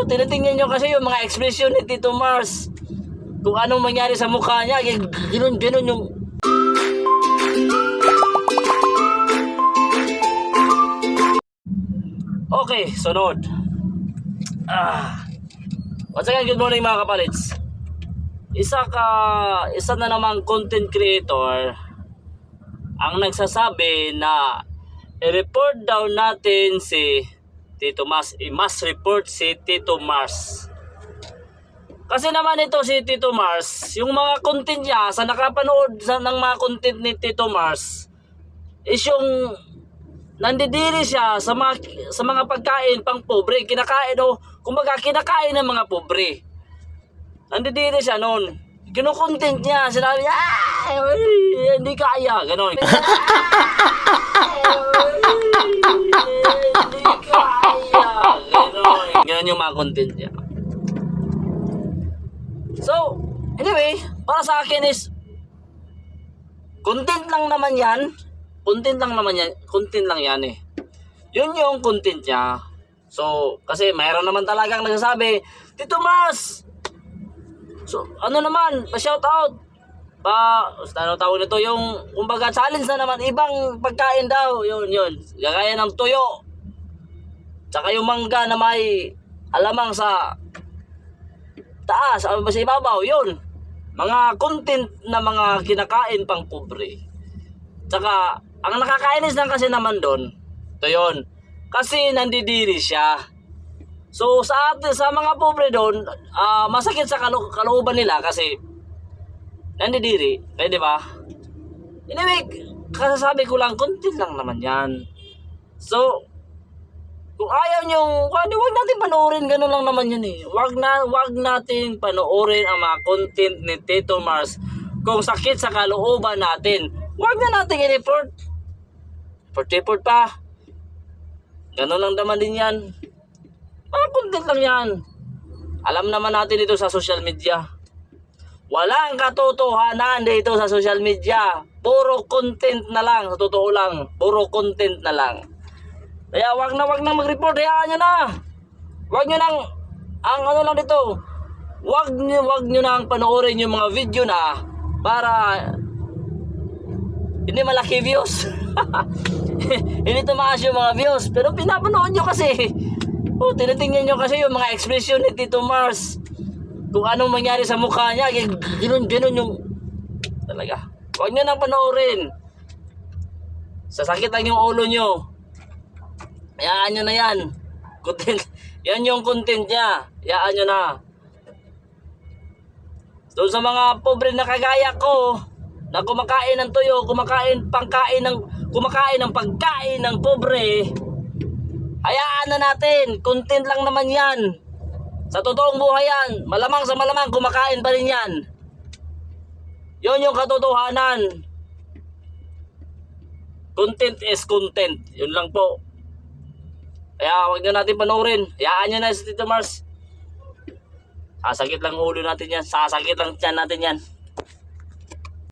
tinitingnan nyo kasi yung mga ekspresyon ni Tito Mars. Kung anong mangyari sa mukha niya, ganun yung... Okay, sunod. Once again, good morning mga kapalits. Isa na namang content creator ang nagsasabi na i-report daw natin si Tito Mars. I-must report si Tito Mars. Kasi naman ito si Tito Mars, yung mga content niya, sa nakapanood ng mga content ni Tito Mars, is yung nandidiri siya sa mga pagkain pang pobre. Kinakain o, kumbaga kinakain ng mga pobre. Nandidiri siya noon. Kinukontent niya. Sinabi niya, hindi kaya. Ganon. Hindi kaya. Ganon. Ganon yung mga content niya. So, anyway, para sa akin is, content lang naman yan. Content lang yan eh. Yun yung content niya. So, kasi mayroon naman talagang nagsasabi, Tito Mars! So, ano naman, pa-shout out. Ano tawag nito, yung, kumbaga, challenge na naman, ibang pagkain daw, yun. Gagaya ng tuyo. Tsaka yung mangga na may alamang sa taas, sa ibabaw, yun. Mga content na mga kinakain pang pobre. Tsaka, ang nakakainis lang kasi naman doon, ito yun, kasi nandidiri siya. So sa mga pobre doon, masakit sa kalooban nila kasi nandidiri, di ba? Anyway, kasasabi ko lang, content lang naman yan. So, kung ayaw nyo, wag natin panoorin, ganun lang naman yun eh. Wag natin panoorin ang mga content ni Tito Mars kung sakit sa kalooban natin. Wag na natin i-report. Report pa. Ganun lang naman din yan. Mga content lang yan. Alam naman natin ito sa social media. Walang katotohanan dito sa social media. Puro content na lang. Sa totoo lang. Puro content na lang. Kaya wag na mag-report. Hayaan nyo na. Wag nyo nang, ang ano lang dito, wag nyo nang panoorin yung mga video na para hindi malaki views. Hindi tumaas yung mga views. Pero pinapanood nyo kasi. Tinitingnan nyo kasi yung mga ekspresyon ni Tito Mars. Kung anong mangyari sa mukha niya, ganun yung... Talaga. Huwag nyo nang panoorin. Sasakit lang yung ulo nyo. Hayaan nyo na yan. Content. Yan yung content niya. Hayaan nyo na. Doon sa mga pobre na kagaya ko, na kumakain ng tuyo, kumakain ng pagkain ng pobre, hayaan na natin. Content lang naman yan. Sa totoong buhay yan, malamang sa malamang kumakain pa rin yan. Yun yung katotohanan. Content is content. Yun lang po. Kaya huwag na natin panoorin. Hayaan nyo na si Tito Mars. Sasakit lang ulo natin yan. Sasakit lang tiyan natin yan.